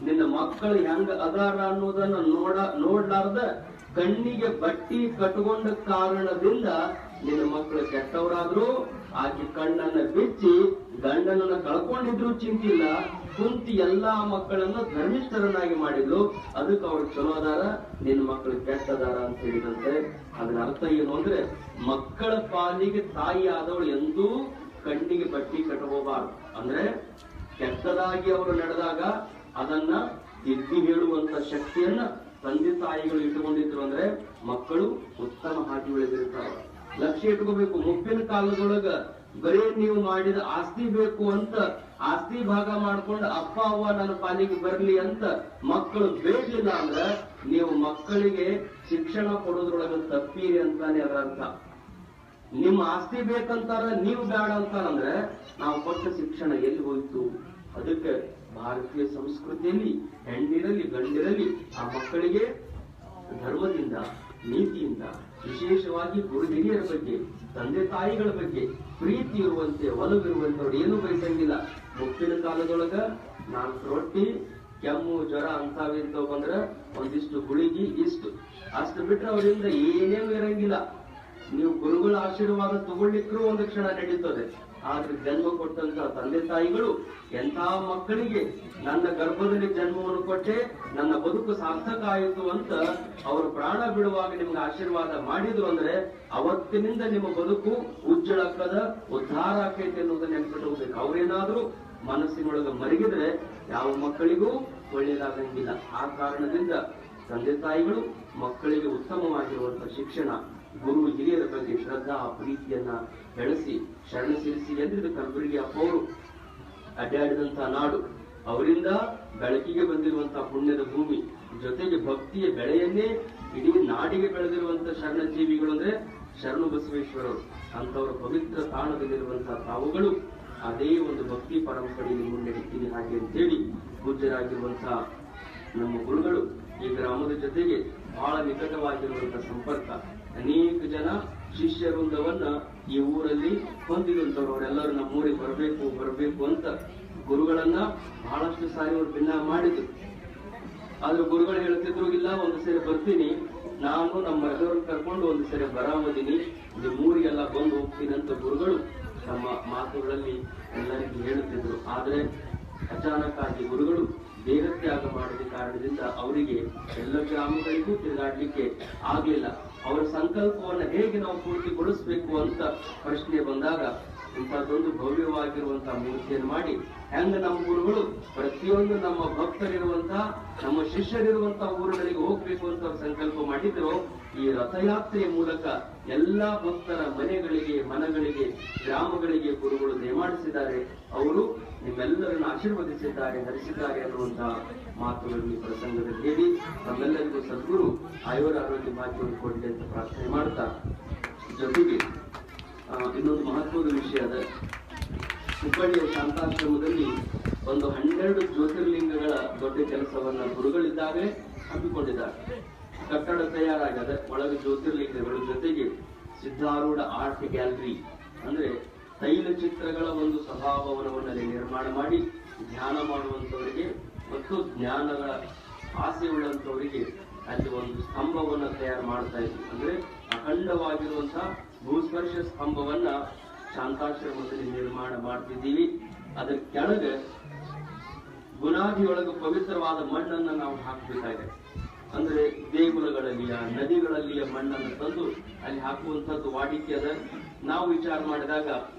Speaker 1: ನಿನ್ನ ಮಕ್ಕಳು ಹೆಂಗ ಅದಾರ ಅನ್ನೋದನ್ನ ನೋಡ್ಲಾರ್ದ ಕಣ್ಣಿಗೆ ಬಟ್ಟಿ ಕಟ್ಕೊಂಡ ಕಾರಣದಿಂದ ನಿನ್ನ ಮಕ್ಕಳು ಕೆಟ್ಟವರಾದ್ರು. ಆಕೆ ಕಣ್ಣನ್ನ ಬಿಚ್ಚಿ ಗಂಡನನ್ನ ಕಳ್ಕೊಂಡಿದ್ರು ಚಿಂತಿಲ್ಲ, ಕುಂತಿ ಎಲ್ಲಾ ಮಕ್ಕಳನ್ನ ಧರ್ಮಿಷ್ಠರನ್ನಾಗಿ ಮಾಡಿದ್ಲು. ಅದಕ್ಕೆ ಅವ್ರು ಚಲೋ ಅದಾರ, ನಿನ್ನ ಮಕ್ಕಳು ಕೆಟ್ಟದಾರ ಅಂತ ಹೇಳಿದಂತೆ. ಅದರ ಅರ್ಥ ಏನು ಅಂದ್ರೆ, ಮಕ್ಕಳ ಪಾಲಿಗೆ ತಾಯಿ ಆದವಳು ಎಂದೂ ಕಣ್ಣಿಗೆ ಬಟ್ಟಿ ಕಟ್ಟಕೋಬಾರ್ದು. ಅಂದ್ರೆ ಕೆಟ್ಟದಾಗಿ ಅವರು ನಡೆದಾಗ ಅದನ್ನ ತಿದ್ದಿ ಹೇಳುವಂತ ಶಕ್ತಿಯನ್ನ ತಂದೆ ತಾಯಿಗಳು ಇಟ್ಟುಕೊಂಡಿದ್ರು ಅಂದ್ರೆ ಮಕ್ಕಳು ಉತ್ತಮ ಹಾಕಿ ಬೆಳೆದಿರ್ತಾವ. ಲಕ್ಷ್ಯ ಇಟ್ಕೋಬೇಕು. ಮುಪ್ಪಿನ ಕಾಲದೊಳಗ ಬರೀ ನೀವು ಮಾಡಿದ ಆಸ್ತಿ ಬೇಕು ಅಂತ ಆಸ್ತಿ ಭಾಗ ಮಾಡ್ಕೊಂಡು ಅಪ್ಪ ಅವ್ವ ನನ್ನ ಪಾಲಿಗೆ ಬರ್ಲಿ ಅಂತ ಮಕ್ಕಳು ಬೇಡಲಿಲ್ಲ ಅಂದ್ರೆ ನೀವು ಮಕ್ಕಳಿಗೆ ಶಿಕ್ಷಣ ಕೊಡೋದ್ರೊಳಗ ತಪ್ಪೀರಿ ಅಂತಾನೆ ಅದರ ಅರ್ಥ. ನಿಮ್ಮ ಆಸ್ತಿ ಬೇಕಂತಾರ, ನೀವು ಬೇಡ ಅಂತಾರಂದ್ರೆ ನಾವು ಕೊಟ್ಟ ಶಿಕ್ಷಣ ಎಲ್ಲಿ ಹೋಯ್ತು? ಅದಕ್ಕೆ ಭಾರತೀಯ ಸಂಸ್ಕೃತಿಯಲ್ಲಿ ಹೆಣ್ಣಿರಲಿ ಗಂಡಿರಲಿ ಆ ಮಕ್ಕಳಿಗೆ ಧರ್ಮದಿಂದ, ನೀತಿಯಿಂದ, ವಿಶೇಷವಾಗಿ ಗುರು ಹಿರಿಯರ ಬಗ್ಗೆ, ತಂದೆ ತಾಯಿಗಳ ಬಗ್ಗೆ ಪ್ರೀತಿ ಇರುವಂತೆ, ಒಲವಿರುವಂತೆ ಅವ್ರು ಏನು ಬಯಸಂಗಿಲ್ಲ. ಮುಪ್ಪಿನ ಕಾಲದೊಳಗ 4 ರೊಟ್ಟಿ, ಕೆಮ್ಮು, ಜ್ವರ ಅಂತಾವಿಂತ ಬಂದ್ರ ಒಂದಿಷ್ಟು ಗುಳಿಗಿ, ಇಷ್ಟು ಅಷ್ಟು ಬಿಟ್ರೆ ಅವರಿಂದ ಏನೇನು ಇರಂಗಿಲ್ಲ. ನೀವು ಗುರುಗಳ ಆಶೀರ್ವಾದ ತಗೊಳ್ಳಿಕ್ರೂ ಒಂದು ಕ್ಷಣ ನಡೀತದೆ. ಆದ್ರೆ ಜನ್ಮ ಕೊಟ್ಟಂತ ತಂದೆ ತಾಯಿಗಳು ಎಂಥ ಮಕ್ಕಳಿಗೆ ನನ್ನ ಗರ್ಭದಲ್ಲಿ ಜನ್ಮವನ್ನು ಕೊಟ್ಟೆ, ನನ್ನ ಬದುಕು ಸಾರ್ಥಕ ಆಯಿತು ಅಂತ ಅವರು ಪ್ರಾಣ ಬಿಡುವಾಗ ನಿಮ್ಗೆ ಆಶೀರ್ವಾದ ಮಾಡಿದ್ರು ಅಂದ್ರೆ ಅವತ್ತಿನಿಂದ ನಿಮ್ಮ ಬದುಕು ಉಜ್ಜಳಕ್ಕದ, ಉದ್ಧಾರ ಆಕೈತೆ ಅನ್ನೋದನ್ನ ನೆನ್ಪಿಟ್ಕೋಬೇಕು. ಅವ್ರೇನಾದ್ರೂ ಮನಸ್ಸಿನೊಳಗ ಮರಗಿದ್ರೆ ಯಾವ ಮಕ್ಕಳಿಗೂ ಒಳ್ಳೆಯದಾಗಂಗಿಲ್ಲ. ಆ ಕಾರಣದಿಂದ ತಂದೆ ತಾಯಿಗಳು ಮಕ್ಕಳಿಗೆ ಉತ್ತಮವಾಗಿರುವಂತ ಶಿಕ್ಷಣ, ಗುರು ಹಿರಿಯರ ಬಗ್ಗೆ ಶ್ರದ್ಧಾ ಪ್ರೀತಿಯನ್ನ ಬೆಳೆಸಿ ಶರಣ ಸೇರಿಸಿ ಎಂದ್ರೆ ಕಲಬುರಗಿ ಅಪ್ಪವರು ಅಡ್ಡಾಡಿದಂತ ನಾಡು, ಅವರಿಂದ ಬೆಳಕಿಗೆ ಬಂದಿರುವಂತಹ ಪುಣ್ಯದ ಭೂಮಿ, ಜೊತೆಗೆ ಭಕ್ತಿಯ ಬೆಳೆಯನ್ನೇ ಇಡೀ ನಾಡಿಗೆ ಬೆಳೆದಿರುವಂತ ಶರಣ ಜೀವಿಗಳು ಅಂದ್ರೆ ಶರಣು ಬಸವೇಶ್ವರರು. ಅಂತವರ ಪವಿತ್ರ ತಾಣದಲ್ಲಿರುವಂತಹ ತಾವುಗಳು ಅದೇ ಒಂದು ಭಕ್ತಿ ಪರಂಪರೆಯಲ್ಲಿ ಮುನ್ನಡೆತೀನಿ ಹಾಗೆ ಅಂತೇಳಿ ಪೂಜ್ಯರಾಗಿರುವಂತಹ ನಮ್ಮ ಗುರುಗಳು ಈ ಗ್ರಾಮದ ಜೊತೆಗೆ ಬಹಳ ನಿಕಟವಾಗಿರುವಂತಹ ಸಂಪರ್ಕ, ಅನೇಕ ಜನ ಶಿಷ್ಯ ವೃಂದವನ್ನ ಈ ಊರಲ್ಲಿ ಹೊಂದಿದಂತವ್ರು. ಅವರೆಲ್ಲರೂ ನಮ್ಮೂರಿಗೆ ಬರಬೇಕು ಅಂತ ಗುರುಗಳನ್ನ ಬಹಳಷ್ಟು ಸಾರಿ ಅವರು ಭಿನ್ನ ಮಾಡಿದ್ರು. ಆದ್ರೆ ಗುರುಗಳು ಹೇಳ್ತಿದ್ರು, ಇಲ್ಲ ಒಂದು ಸರಿ ಬರ್ತೀನಿ, ನಾನು ನಮ್ಮ ಮನೆಯವ್ರನ್ನ ಕರ್ಕೊಂಡು ಒಂದು ಸರಿ ಬರಾಮದಿನಿ, ನಿಮ್ಮೂರಿಗೆಲ್ಲ ಬಂದು ಹೋಗ್ತೀನಿ ಅಂತ ಗುರುಗಳು ತಮ್ಮ ಮಾತುಗಳಲ್ಲಿ ಎಲ್ಲರಿಗೂ ಹೇಳುತ್ತಿದ್ರು. ಆದ್ರೆ ಅಚಾನಕ್ ಆಗಿ ಗುರುಗಳು ದೇಹತ್ಯಾಗ ಮಾಡಿದ ಕಾರಣದಿಂದ ಅವರಿಗೆ ಎಲ್ಲ ಗ್ರಾಮಗಳಿಗೂ ತಿರುಗಾಡ್ಲಿಕ್ಕೆ ಆಗ್ಲಿಲ್ಲ. ಅವರ ಸಂಕಲ್ಪವನ್ನ ಹೇಗೆ ನಾವು ಪೂರ್ತಿಗೊಳಿಸ್ಬೇಕು ಅಂತ ಪ್ರಶ್ನೆ ಬಂದಾಗ ಇಂಥದ್ದೊಂದು ಭವ್ಯವಾಗಿರುವಂತಹ ಮೂರ್ತಿಯನ್ನು ಮಾಡಿ ಹೆಂಗ ನಮ್ಮ ಗುರುಗಳು ಪ್ರತಿಯೊಂದು ನಮ್ಮ ಭಕ್ತರಿರುವಂತಹ, ನಮ್ಮ ಶಿಷ್ಯರಿರುವಂತಹ ಊರುಗಳಿಗೆ ಹೋಗ್ಬೇಕು ಅಂತ ಸಂಕಲ್ಪ ಮಾಡಿದ್ರು. ಈ ರಥಯಾತ್ರೆಯ ಮೂಲಕ ಎಲ್ಲಾ ಭಕ್ತರ ಮನೆಗಳಿಗೆ, ಮನಗಳಿಗೆ, ಗ್ರಾಮಗಳಿಗೆ ಗುರುಗಳು ದಯಮಾಡಿಸಿದ್ದಾರೆ. ಅವರು ನಿಮ್ಮೆಲ್ಲರನ್ನು ಆಶೀರ್ವದಿಸಿದ್ದಾರೆ, ಹರಿಸಿದ್ದಾರೆ ಅನ್ನುವಂತಹ ಮಾತುಗಳು ಈ ಪ್ರಸಂಗದಲ್ಲಿ ಹೇಳಿ ನಮ್ಮೆಲ್ಲರಿಗೂ ಸದ್ಗುರು ಆಯುರ ಆರೋಗ್ಯ ಭಾಗ್ಯವನ್ನು ಕೊಡಲಿ ಅಂತ ಪ್ರಾರ್ಥನೆ ಮಾಡ್ತಾ, ಜೊತೆಗೆ ಇನ್ನೊಂದು ಮಹತ್ವದ ವಿಷಯ ಅದ. ಹುಬ್ಬಳ್ಳಿಯ ಶಾಂತಾಶ್ರಮದಲ್ಲಿ ಒಂದು 12 ಜ್ಯೋತಿರ್ಲಿಂಗಗಳ ದೊಡ್ಡ ಕೆಲಸವನ್ನ ಗುರುಗಳಿದ್ದಾಗಲೇ ಹಮ್ಮಿಕೊಂಡಿದ್ದಾರೆ. ಕಟ್ಟಡ ತಯಾರಾಗದೆ, ಒಳಗೆ ಜ್ಯೋತಿರ್ಲಿಂಗಗಳ ಜೊತೆಗೆ ಸಿದ್ಧಾರೂಢ ಆರ್ಟ್ ಗ್ಯಾಲರಿ ಅಂದ್ರೆ ತೈಲ ಚಿತ್ರಗಳ ಒಂದು ಸಭಾಭವನವನ್ನಲ್ಲಿ ನಿರ್ಮಾಣ ಮಾಡಿ ಧ್ಯಾನ ಮಾಡುವಂತವರಿಗೆ ಮತ್ತು ಜ್ಞಾನಗಳ ಆಸೆ ಉಳ್ಳಂತವರಿಗೆ ಅಲ್ಲಿ ಒಂದು ಸ್ತಂಭವನ್ನ ತಯಾರು ಮಾಡ್ತಾ ಇದ್ವಿ. ಅಂದ್ರೆ ಅಖಂಡವಾಗಿರುವಂತಹ ಭೂಸ್ಪರ್ಶ ಸ್ತಂಭವನ್ನ ಶಾಂತಾಶ್ರಮದಲ್ಲಿ ನಿರ್ಮಾಣ ಮಾಡ್ತಿದ್ದೀವಿ. ಅದರ ಕೆಳಗೆ ಬುನಾದಿಯೊಳಗೆ ಪವಿತ್ರವಾದ ಮಣ್ಣನ್ನ ನಾವು ಹಾಕಬೇಕಾಗಿದೆ. ಅಂದ್ರೆ ದೇಗುಲಗಳಲ್ಲಿಯ, ನದಿಗಳಲ್ಲಿಯ ಮಣ್ಣನ್ನು ತಂದು ಅಲ್ಲಿ ಹಾಕುವಂಥದ್ದು ವಾಡಿಕೆ ಅದ. ನಾವು ವಿಚಾರ ಮಾಡಿದಾಗ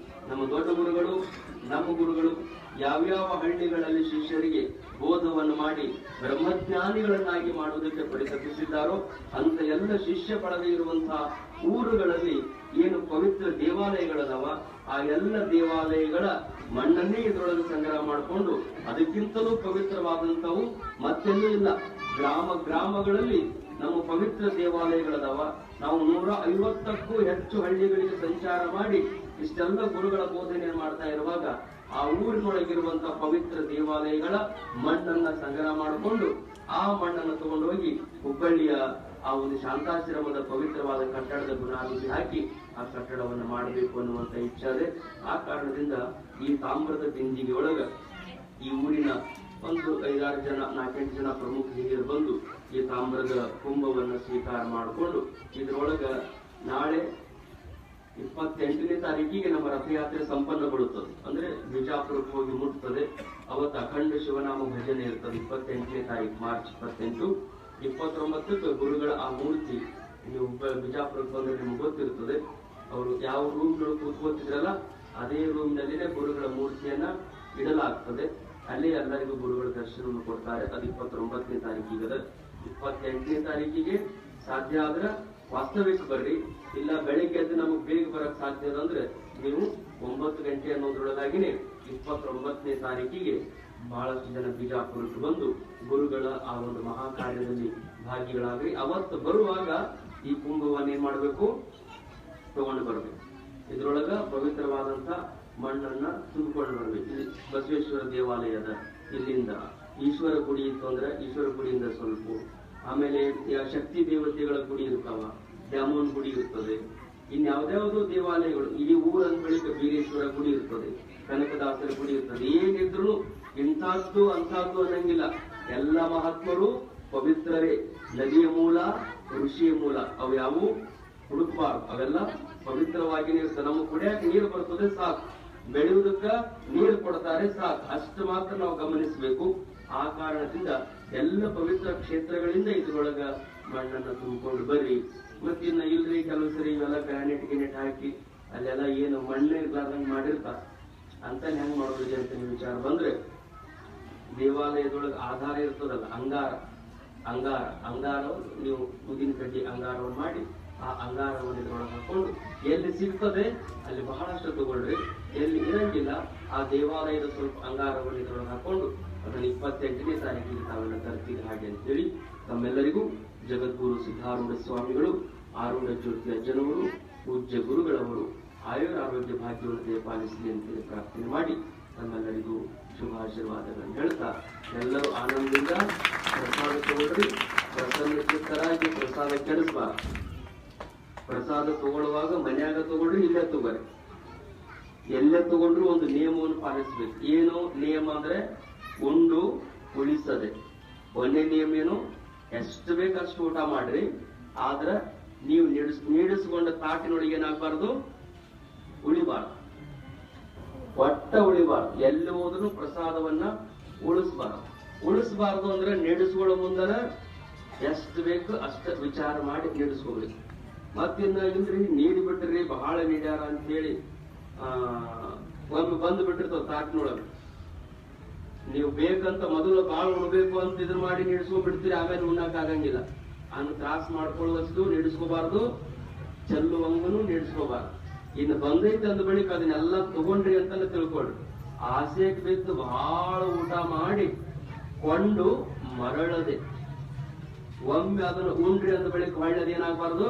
Speaker 1: ನಮ್ಮ ದೊಡ್ಡ ಗುರುಗಳು, ನಮ್ಮ ಗುರುಗಳು ಯಾವ್ಯಾವ ಹಳ್ಳಿಗಳಲ್ಲಿ ಶಿಷ್ಯರಿಗೆ ಬೋಧವನ್ನು ಮಾಡಿ ಬ್ರಹ್ಮಜ್ಞಾನಿಗಳನ್ನಾಗಿ ಮಾಡುವುದಕ್ಕೆ ಪರಿತಪಿಸಿದ್ದಾರೋ ಅಂತ ಎಲ್ಲ ಶಿಷ್ಯ ಪಡೆದೇ ಇರುವಂತಹ ಊರುಗಳಲ್ಲಿ ಏನು ಪವಿತ್ರ ದೇವಾಲಯಗಳದವ, ಆ ಎಲ್ಲ ದೇವಾಲಯಗಳ ಮಣ್ಣನ್ನೇ ಇದರೊಳಗೆ ಸಂಗ್ರಹ ಮಾಡಿಕೊಂಡು ಅದಕ್ಕಿಂತಲೂ ಪವಿತ್ರವಾದಂಥವು ಮತ್ತೆಲ್ಲೂ ಇಲ್ಲ. ಗ್ರಾಮಗಳಲ್ಲಿ ನಮ್ಮ ಪವಿತ್ರ ದೇವಾಲಯಗಳದವ. ನಾವು 150ಕ್ಕೂ ಹೆಚ್ಚು ಹಳ್ಳಿಗಳಿಗೆ ಸಂಚಾರ ಮಾಡಿ ಇಷ್ಟೆಲ್ಲ ಗುರುಗಳ ಬೋಧನೆ ಮಾಡ್ತಾ ಇರುವಾಗ ಆ ಊರಿನೊಳಗಿರುವಂತಹ ಪವಿತ್ರ ದೇವಾಲಯಗಳ ಮಣ್ಣನ್ನ ಸಂಗ್ರಹ ಮಾಡಿಕೊಂಡು ಆ ಮಣ್ಣನ್ನು ತಗೊಂಡು ಹೋಗಿ ಹುಬ್ಬಳ್ಳಿಯ ಆ ಒಂದು ಶಾಂತಾಶ್ರಮದ ಪವಿತ್ರವಾದ ಕಟ್ಟಡದ ಬುನಾದಿ ಹಾಕಿ ಆ ಕಟ್ಟಡವನ್ನು ಮಾಡಬೇಕು ಅನ್ನುವಂತ ಇಚ್ಛೆ ಇದೆ. ಆ ಕಾರಣದಿಂದ ಈ ತಾಮ್ರದ ಬಿಂದಿಗೆ ಒಳಗ ಈ ಊರಿನ ಒಂದು 5-6 ಜನ, 4-8 ಜನ ಪ್ರಮುಖ ಹಿರಿಯರು ಬಂದು ಈ ತಾಮ್ರದ ಕುಂಭವನ್ನು ಸ್ವೀಕಾರ ಮಾಡಿಕೊಂಡು ಇದ್ರೊಳಗ ನಾಳೆ 28ನೇ ತಾರೀಕಿಗೆ ನಮ್ಮ ರಥಯಾತ್ರೆ ಸಂಪನ್ನಗೊಳ್ಳುತ್ತದೆ. ಅಂದ್ರೆ ಬಿಜಾಪುರಕ್ಕೆ ಹೋಗಿ ಮುಟ್ತದೆ. ಅವತ್ತು ಅಖಂಡ ಶಿವನಾಮ ಭಜನೆ ಇರ್ತದೆ. 28ನೇ ತಾರೀಕು ಮಾರ್ಚ್ 28. 29ಕ್ಕೆ ಗುರುಗಳ ಆ ಮೂರ್ತಿ, ನೀವು ಬಿಜಾಪುರಕ್ಕೆ ಬಂದ್ರೆ ನಿಮ್ಗೆ ಗೊತ್ತಿರ್ತದೆ, ಅವರು ಯಾವ ರೂಮ್ಗಳು ಕೂತ್ಕೋತಿದ್ರಲ್ಲ ಅದೇ ರೂಮ್ನಲ್ಲಿನೇ ಗುರುಗಳ ಮೂರ್ತಿಯನ್ನ ಇಡಲಾಗ್ತದೆ. ಅಲ್ಲೇ ಎಲ್ಲರಿಗೂ ಗುರುಗಳ ದರ್ಶನವನ್ನು ಕೊಡ್ತಾರೆ. ಅದು 29ನೇ ತಾರೀಕಿಗೆ. 28ನೇ ತಾರೀಕಿಗೆ ಸಾಧ್ಯ ಆದ್ರೆ ವಾಸ್ತವಿಕ ಬರ್ರಿ, ಇಲ್ಲ ಬೆಳಿಗ್ಗೆ ಎದ್ದು ನಮಗ್ ಬೇಗ ಬರಕ್ ಸಾಧ್ಯ ಅಂದ್ರೆ ನೀವು 9 ಗಂಟೆ ಅನ್ನೋದ್ರೊಳಗಾಗಿನೇ 29ನೇ ತಾರೀಕಿಗೆ ಬಹಳಷ್ಟು ಜನ ಬಿಜಾಪುರಕ್ಕೆ ಬಂದು ಗುರುಗಳ ಆ ಒಂದು ಮಹಾ ಕಾರ್ಯದಲ್ಲಿ ಭಾಗಿಗಳಾಗ್ರಿ. ಅವತ್ತು ಬರುವಾಗ ಈ ಕುಂಭವನ್ನ ಏನ್ ಮಾಡ್ಬೇಕು, ತಗೊಂಡು ಬರ್ಬೇಕು. ಇದ್ರೊಳಗ ಪವಿತ್ರವಾದಂತ ಮಣ್ಣನ್ನ ತುಂಬಿಕೊಂಡು ಬರ್ಬೇಕು. ಇಲ್ಲಿ ಬಸವೇಶ್ವರ ದೇವಾಲಯದ ಇಲ್ಲಿಂದ ಈಶ್ವರ ಗುಡಿ ಇತ್ತು ಅಂದ್ರೆ ಈಶ್ವರ ಗುಡಿಯಿಂದ ಸ್ವಲ್ಪ, ಆಮೇಲೆ ಶಕ್ತಿ ದೇವತೆಗಳ ಗುಡಿ ಇರ್ತಾವ, ದ್ಯಾಮೋನ್ ಗುಡಿ ಇರ್ತದೆ, ಇನ್ಯಾವ್ದ್ಯಾವ್ದು ದೇವಾಲಯಗಳು, ಇಡೀ ಊರಂತ ಬಳಿಕ ಬೀರೇಶ್ವರ ಗುಡಿ ಇರ್ತದೆ, ಕನಕದಾಸರ ಗುಡಿ ಇರ್ತದೆ. ಏನಿದ್ರು ಇಂಥದ್ದು ಅಂಥದ್ದು ಅನ್ನಂಗಿಲ್ಲ. ಎಲ್ಲ ಮಹಾತ್ಮರು ಪವಿತ್ರರೇ. ನದಿಯ ಮೂಲ, ಋಷಿಯ ಮೂಲ, ಅವು ಯಾವು ಹುಡುಕ್ಬಾರ್ದು. ಅವೆಲ್ಲ ಪವಿತ್ರವಾಗಿನೇ ಇರ್ತದೆ. ನಮ್ಮ ಕುಡಿಯಕ್ಕೆ ನೀರು ಬರ್ತದೆ ಸಾಕು, ಬೆಳೆಯುವುದಕ್ಕ ನೀರು ಕೊಡ್ತಾರೆ ಸಾಕು, ಅಷ್ಟು ಮಾತ್ರ ನಾವು ಗಮನಿಸಬೇಕು. ಆ ಕಾರಣದಿಂದ ಎಲ್ಲ ಪವಿತ್ರ ಕ್ಷೇತ್ರಗಳಿಂದ ಇದ್ರೊಳಗ ಮಣ್ಣನ್ನ ತುಂಬಿಕೊಂಡು ಬರ್ರಿ. ಮತ್ತಿನ್ನ ಇಲ್ರಿ ಕೆಲವು ಸರಿ ಇವೆಲ್ಲ ಗ್ರಾನೈಟ್ ಗಿನೆಟ್ ಹಾಕಿ ಅಲ್ಲೆಲ್ಲ ಏನು ಮಣ್ಣೇ ಇರ್ಲಾರ್ದಂಗ್ ಮಾಡಿರ್ತಾರ ಅಂತ ಹೆಂಗ್ ಮಾಡೋದಿದೆ ಅಂತ ನೀವು ವಿಚಾರ ಬಂದ್ರೆ, ದೇವಾಲಯದೊಳಗೆ ಆಧಾರ ಇರ್ತದಲ್ಲ, ಅಂಗಾರ ನೀವು ಉದಿನ ಕಡ್ಡಿ ಅಂಗಾರವನ್ನು ಮಾಡಿ ಆ ಅಂಗಾರವನ್ನು ಇದ್ರೊಳಗೆ ಹಾಕೊಂಡು ಎಲ್ಲಿ ಸಿಗ್ತದೆ ಅಲ್ಲಿ ಬಹಳಷ್ಟು ತಗೊಳ್ರಿ. ಎಲ್ಲಿ ಇರಂಗಿಲ್ಲ ಆ ದೇವಾಲಯದ ಸ್ವಲ್ಪ ಅಂಗಾರವನ್ನು ಇದ್ರೊಳಗೆ ಹಾಕೊಂಡು ಅದನ್ನು 28ನೇ ತಾರೀಕಿಗೆ ತಾವೆಲ್ಲ ತರ್ತೀರಿ. ಹಾಗೆ ಅಂತೇಳಿ ತಮ್ಮೆಲ್ಲರಿಗೂ ಜಗದ್ಗುರು ಸಿದ್ಧಾರೂಢ ಸ್ವಾಮಿಗಳು, ಆರೂಢ ಜ್ಯೋತಿ ಅಜ್ಜನವರು, ಪೂಜ್ಯ ಗುರುಗಳವರು ಆಯುರ ಆರೋಗ್ಯ ಭಾಗ್ಯವನ್ನು ದಯಪಾಲಿಸಲಿ ಅಂತೇಳಿ ಪ್ರಾರ್ಥನೆ ಮಾಡಿ ತಮ್ಮೆಲ್ಲರಿಗೂ ಶುಭಾಶೀರ್ವಾದಗಳನ್ನು ಹೇಳ್ತಾ, ಎಲ್ಲರೂ ಆನಂದದಿಂದ ಪ್ರಸಾದ ತಗೊಳ್ರಿ. ಪ್ರಸನ್ನ ಚಿತ್ತರಾಗಿ ಪ್ರಸಾದ ಕೆಡಿಸಬಾರ್ದು. ಪ್ರಸಾದ ತಗೊಳ್ಳುವಾಗ ಮನ್ಯಾಗ ತಗೊಳ್ರಿ, ಇಲ್ಲೇ ತಗೋರಿ. ಎಲ್ಲೇ ತಗೊಂಡ್ರು ಒಂದು ನಿಯಮವನ್ನು ಪಾಲಿಸಬೇಕು. ಏನು ನಿಯಮ ಅಂದ್ರೆ ಉಂಡು ಉಳಿಸದೆ. ಒಂದೇ ನಿಯಮ ಏನು, ಎಷ್ಟು ಬೇಕಷ್ಟು ಊಟ ಮಾಡ್ರಿ, ಆದ್ರ ನೀವು ನೀಡಿಸಿಕೊಂಡ ತಾಟಿನೊಳಗೆ ಏನಾಗಬಾರ್ದು, ಉಳಿಬಾರ್ದು, ಒಟ್ಟ ಉಳಿಬಾರ್ದು. ಎಲ್ಲಿ ಹೋದ್ರು ಪ್ರಸಾದವನ್ನ ಉಳಿಸಬಾರ್ದು ಅಂದ್ರೆ ನೀಡಿಸ್ಕೊಳ್ಳೋ ಮುಂದನ ಎಷ್ಟು ಬೇಕು ಅಷ್ಟ ವಿಚಾರ ಮಾಡಿ ನೀಡಿಸ್ಕೋಬೇಕು. ಮತ್ತಿನ್ನ ಇಲ್ರಿ ನೀಡಿ ಬಿಟ್ರಿ ಬಹಳ ನೀಡ್ಯಾರ ಅಂತ ಹೇಳಿ ಒಮ್ಮೆ ಬಂದು ಬಿಟ್ಟಿರ್ತಾವ ತಾಟಿನೊಳಗೆ, ನೀವು ಬೇಕಂತ ಮೊದಲು ಬಾಳ್ ಉಣ್ಬೇಕು ಅಂತ ಇದ್ರ ಮಾಡಿ ನೀಡಿಸ್ಕೊಂಡ್ಬಿಡ್ತೀರಿ, ಆಮೇಲೆ ಉಣ್ಣಕ್ ಆಗಂಗಿಲ್ಲ. ಅನ್ನು ತ್ರಾಸ ಮಾಡ್ಕೊಳ್ಳುವಷ್ಟು ನೀಡಿಸ್ಕೋಬಾರ್ದು, ಚೆಲ್ಲುವಂಗನು ನಡೆಸ್ಕೋಬಾರ್ದು. ಇನ್ನು ಬಂದೈತೆ ಅಂದ ಬಳಿಕ ಅದನ್ನೆಲ್ಲ ತಗೊಂಡ್ರಿ ಅಂತಾನೆ ತಿಳ್ಕೊಳ್ರಿ. ಆಸೆಗೆ ಬಿದ್ದು ಬಹಳ ಊಟ ಮಾಡಿ ಕೊಂಡು ಮರಳದೆ ಒಮ್ಮೆ ಅದನ್ನು ಉಂಡ್ರಿ ಅಂದ ಬಳಿಕ ಒಳ್ಳೇದು ಏನಾಗಬಾರ್ದು,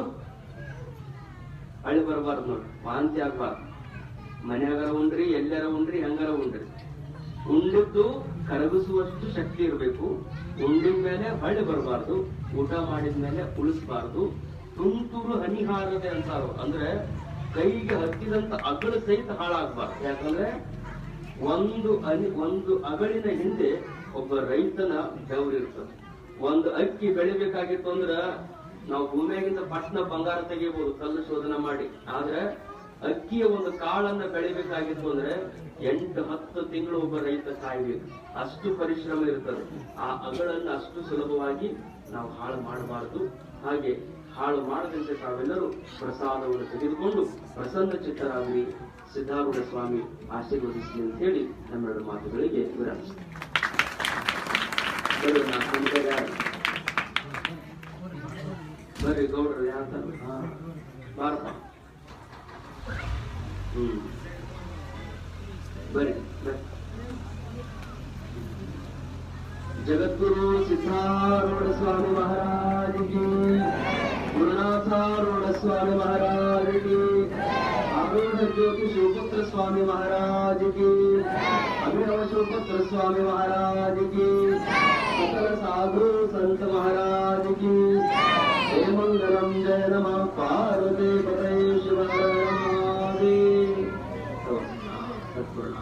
Speaker 1: ಹಳ್ಳಿ ಬರಬಾರ್ದು ನೋಡಿ, ವಾಂತಿ ಆಗ್ಬಾರ್ದು. ಮನ್ಯಾಗಾರ ಉಂಡ್ರಿ, ಎಲ್ಲಾರ ಉಂಡ್ರಿ, ಹೆಂಗಾರ ಉಂಡ್ರಿ, ಉಂಡಿದ್ದು ಕರಗಿಸುವಷ್ಟು ಶಕ್ತಿ ಇರಬೇಕು. ಉಂಡಿದ ಮೇಲೆ ಹಳ್ಳಿ ಬರಬಾರ್ದು, ಊಟ ಮಾಡಿದ್ಮೇಲೆ ಉಳಿಸಬಾರ್ದು. ತುಂತುರು ಹನಿಹಾರದೆ ಅಂತಾರು, ಅಂದ್ರೆ ಕೈಗೆ ಹತ್ತಿದಂತ ಅಗಳು ಸಹಿತ ಹಾಳಾಗಬಾರ್ದು. ಯಾಕಂದ್ರೆ ಒಂದು ಅಗಳಿನ ಹಿಂದೆ ಒಬ್ಬ ರೈತನ ಬೆವರಿರ್ತದೆ. ಒಂದು ಅಕ್ಕಿ ಬೆಳಿಬೇಕಾಗಿತ್ತು ಅಂದ್ರ ನಾವು ಭೂಮಿಯಾಗಿಂದ ಪಟ್ನ ಬಂಗಾರ ತೆಗಿಬಹುದು ಕಲ್ಲು ಶೋಧನ ಮಾಡಿ. ಆದ್ರೆ ಅಕ್ಕಿಯ ಒಂದು ಕಾಳನ್ನ ಬೆಳಿಬೇಕಾಗಿತ್ತು ಅಂದ್ರೆ 8-10 ತಿಂಗಳು ಒಬ್ಬ ರೈತ ಕಾಯ್ಬೇಕು. ಅಷ್ಟು ಪರಿಶ್ರಮ ಇರ್ತದೆ. ಆ ಅಗಳನ್ನ ಅಷ್ಟು ಸುಲಭವಾಗಿ ನಾವು ಹಾಳು ಮಾಡಬಾರದು. ಹಾಗೆ ಹಾಳು ಮಾಡದಂತೆ ತಾವೆಲ್ಲರೂ ಪ್ರಸಾದವನ್ನು ತೆಗೆದುಕೊಂಡು ಪ್ರಸನ್ನ ಚಿತ್ತರಾಗಲಿ, ಸಿದ್ಧಾರೂಢ ಸ್ವಾಮಿ ಆಶೀರ್ವದಿಸಲಿ ಅಂತ ಹೇಳಿ ನಮ್ಮೆರಡು ಮಾತುಗಳಿಗೆ ವಿರಾಮಿಸ್ತೀನಿ. ಬರ್ರಿ ಗೌಡ್ರು, ಯಾವ ಬಾರಪ್ಪ. ಬರ್ರಿ. ಜಗದ್ಗುರು ಸಿದ್ಧಾರೂಢ ಸ್ವಾಮಿ ಮಹಾರಾಜ್ ಕಿ, ಗುರುನಾಥಾರೂಢ ಸ್ವಾಮಿ ಮಹಾರಾಜ್ ಕಿ, ಆರೂಢ ಜ್ಯೋತಿ ಶಿವಪುತ್ರ ಸ್ವಾಮಿ ಮಹಾರಾಜ್ ಕಿ, ಅಭಿನವ ಶಿವಪುತ್ರ ಸ್ವಾಮಿ ಮಹಾರಾಜ್ ಕಿ, ಸಕಲ ಸಾಧು ಸಂತ ಮಹಾರಾಜ್ ಕಿ. ಜಯ ಮಂಗಲಂ, ಜಯ ನಮಃ ಪಾರ್ವತಿ ಪತೈ ಶಿವ. ಸತ್ಪೂರ್ಣ